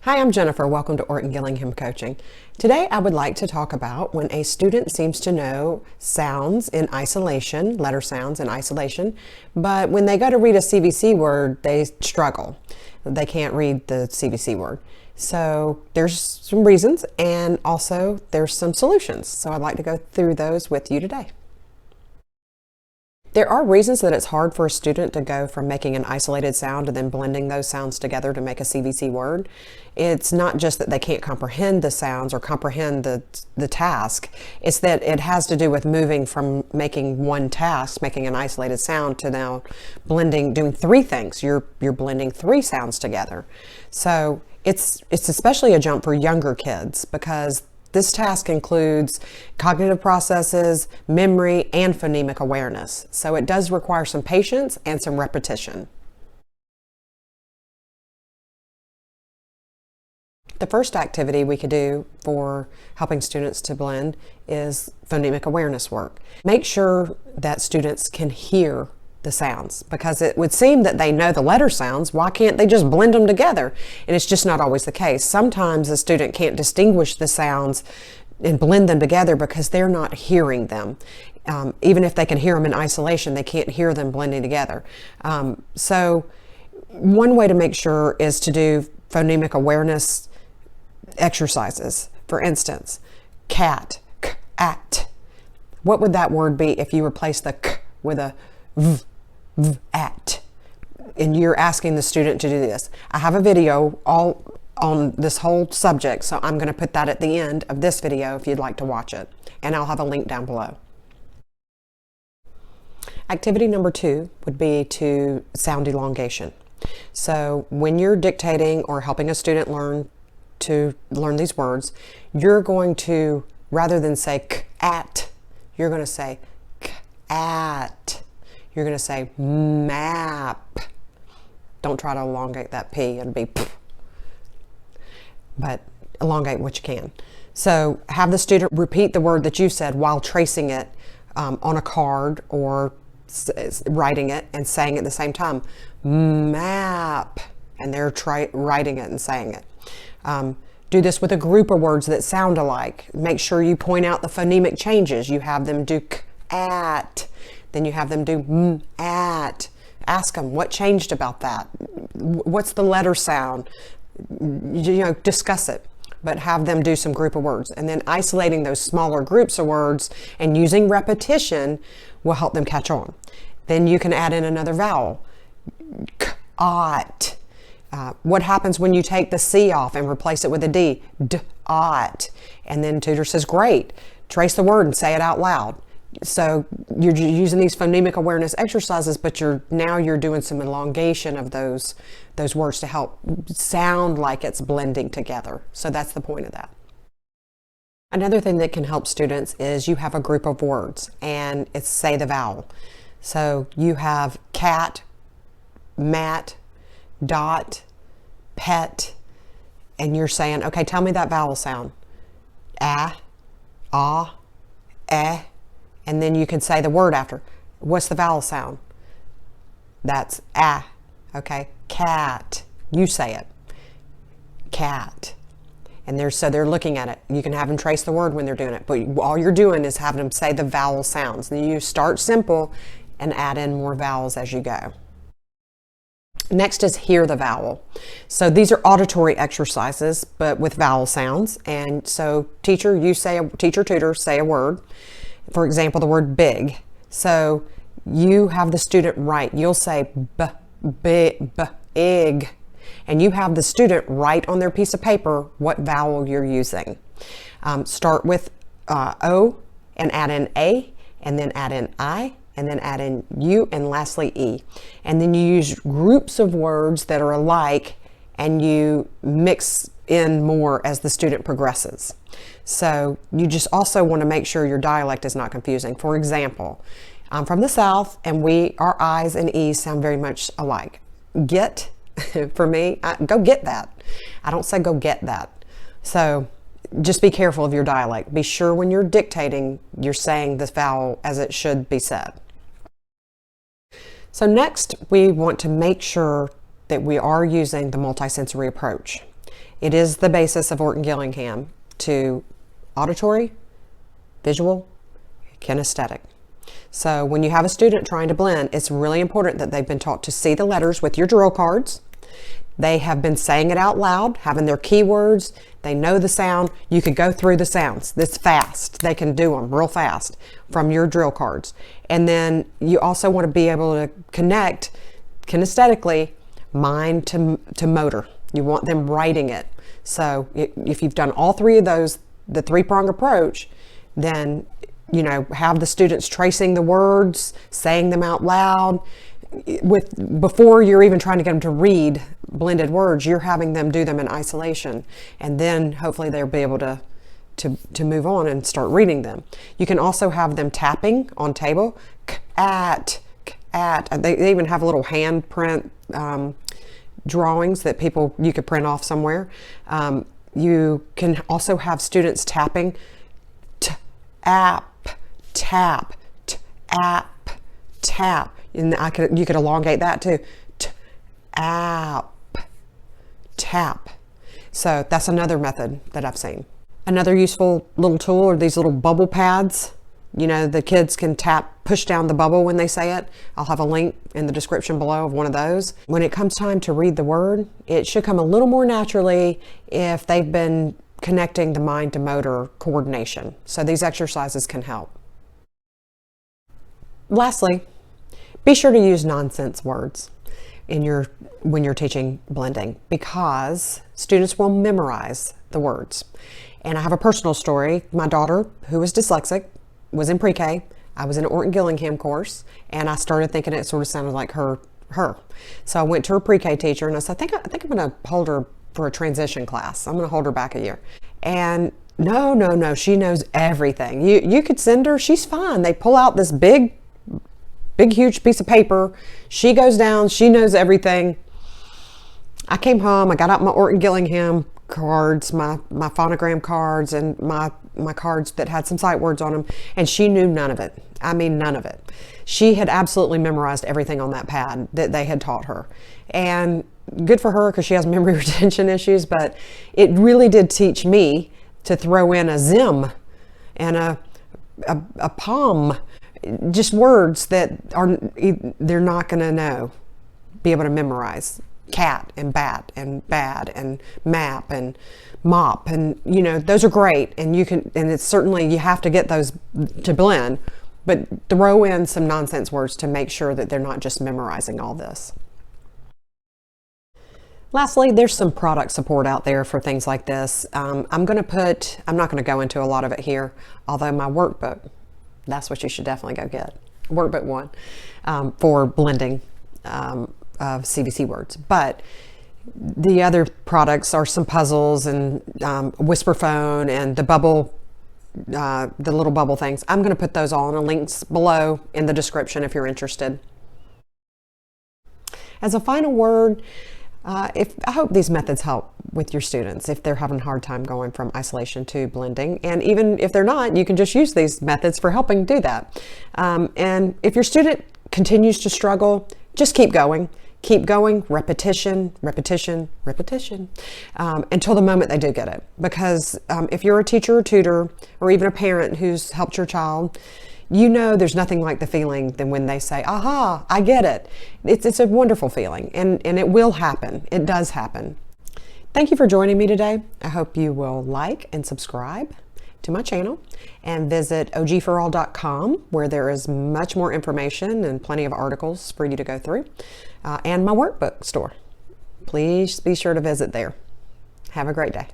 Hi, I'm Jennifer. Welcome to Orton Gillingham Coaching. Today I would like to talk about when a student seems to know sounds in isolation, letter sounds in isolation, but when they go to read a CVC word, they struggle. They can't read the CVC word. So there's some reasons and also there's some solutions. So I'd like to go through those with you today. There are reasons that it's hard for a student to go from making an isolated sound and then blending those sounds together to make a CVC word. It's not just that they can't comprehend the sounds or comprehend the task. It's that it has to do with moving from making one task, making an isolated sound, to now blending, doing three things. You're blending three sounds together. So it's especially a jump for younger kids because this task includes cognitive processes, memory, and phonemic awareness. So it does require some patience and some repetition. The first activity we could do for helping students to blend is phonemic awareness work. Make sure that students can hear the sounds, because it would seem that they know the letter sounds. Why can't they just blend them together? And it's just not always the case. Sometimes a student can't distinguish the sounds and blend them together because they're not hearing them. Even if they can hear them in isolation, they can't hear them blending together. So one way to make sure is to do phonemic awareness exercises. For instance, cat, k-at. What would that word be if you replace the k with a v? At, and you're asking the student to do this. I have a video all on this whole subject, so I'm going to put that at the end of this video if you'd like to watch it, and I'll have a link down below. Activity number 2 would be to sound elongation. So when you're dictating or helping a student learn these words, you're going to, rather than say k-at, you're going to say k-at. You're going to say map. Don't try to elongate that P. It'll be p. But elongate what you can. So have the student repeat the word that you said while tracing it on a card or writing it and saying it at the same time. Map. And they're writing it and saying it. Do this with a group of words that sound alike. Make sure you point out the phonemic changes. You have them do k-at. Then you have them do at. Ask them what changed about that. What's the letter sound? Discuss it, but have them do some group of words. And then isolating those smaller groups of words and using repetition will help them catch on. Then you can add in another vowel. K-ot. What happens when you take the C off and replace it with a D? D-ot. And then tutor says, great. Trace the word and say it out loud. So you're using these phonemic awareness exercises, but you're doing some elongation of those words to help sound like it's blending together. So that's the point of that. Another thing that can help students is you have a group of words and it's say the vowel. So you have cat, mat, dot, pet, and you're saying, okay, tell me that vowel sound. Ah, ah, eh. And then you can say the word after. What's the vowel sound? That's ah. Okay. Cat. You say it. Cat. And they're looking at it. You can have them trace the word when they're doing it. But all you're doing is having them say the vowel sounds. Then you start simple and add in more vowels as you go. Next is hear the vowel. So these are auditory exercises, but with vowel sounds. And so teacher, tutor, say a word. For example, the word big. So you have the student write. You'll say big, and you have the student write on their piece of paper what vowel you're using. Start with O and add in A, and then add in I, and then add in U, and lastly E. And then you use groups of words that are alike, and you mix in more as the student progresses. So you just also want to make sure your dialect is not confusing. For example, I'm from the South and our I's and E's sound very much alike. Get, for me, go get that. I don't say go get that. So just be careful of your dialect. Be sure when you're dictating, you're saying this vowel as it should be said. So next, we want to make sure that we are using the multisensory approach. It is the basis of Orton Gillingham to auditory, visual, kinesthetic. So when you have a student trying to blend, it's really important that they've been taught to see the letters with your drill cards. They have been saying it out loud, having their keywords. They know the sound. You could go through the sounds. It's fast. They can do them real fast from your drill cards. And then you also want to be able to connect kinesthetically mind to motor. You want them writing it. So if you've done all three of those, the three-prong approach, then have the students tracing the words, saying them out loud. Before you're even trying to get them to read blended words, you're having them do them in isolation, and then hopefully they'll be able to move on and start reading them. You can also have them tapping on table, at. They even have a little handprint drawings that you could print off somewhere. You can also have students tapping, app, tap, app, tap. And you could elongate that too. App, tap. So that's another method that I've seen. Another useful little tool are these little bubble pads. The kids can push down the bubble when they say it. I'll have a link in the description below of one of those. When it comes time to read the word, it should come a little more naturally if they've been connecting the mind to motor coordination. So these exercises can help. Lastly, be sure to use nonsense words when you're teaching blending, because students will memorize the words. And I have a personal story. My daughter, who was dyslexic, was in pre-K. I was in an Orton Gillingham course, and I started thinking it sort of sounded like her. So I went to her pre-K teacher, and I said, I think I'm going to hold her for a transition class. I'm going to hold her back a year. And no, she knows everything. You could send her, she's fine. They pull out this big, huge piece of paper. She goes down, she knows everything. I came home, I got out my Orton Gillingham cards, my phonogram cards, and my cards that had some sight words on them, and she knew none of it. I mean, none of it. She had absolutely memorized everything on that pad that they had taught her. And good for her, because she has memory retention issues, but it really did teach me to throw in a zim and a palm, just words that they're not going to be able to memorize. Cat and bat and bad and map and mop, and those are great, and it's certainly, you have to get those to blend, but throw in some nonsense words to make sure that they're not just memorizing all this. Lastly, there's some product support out there for things like this. I'm not going to go into a lot of it here, although my workbook, that's what you should definitely go get. Workbook 1 for blending of CVC words. But the other products are some puzzles and whisper phone and the little bubble things. I'm going to put those all in the links below in the description if you're interested. As a final word, I hope these methods help with your students if they're having a hard time going from isolation to blending. And even if they're not, you can just use these methods for helping do that. And if your student continues to struggle, just keep going. Keep going, repetition, repetition, repetition, until the moment they do get it. Because if you're a teacher or tutor, or even a parent who's helped your child, there's nothing like the feeling than when they say, aha, I get it. It's a wonderful feeling, and it will happen. It does happen. Thank you for joining me today. I hope you will like and subscribe to my channel, and visit ogforall.com, where there is much more information and plenty of articles for you to go through, and my workbook store. Please be sure to visit there. Have a great day.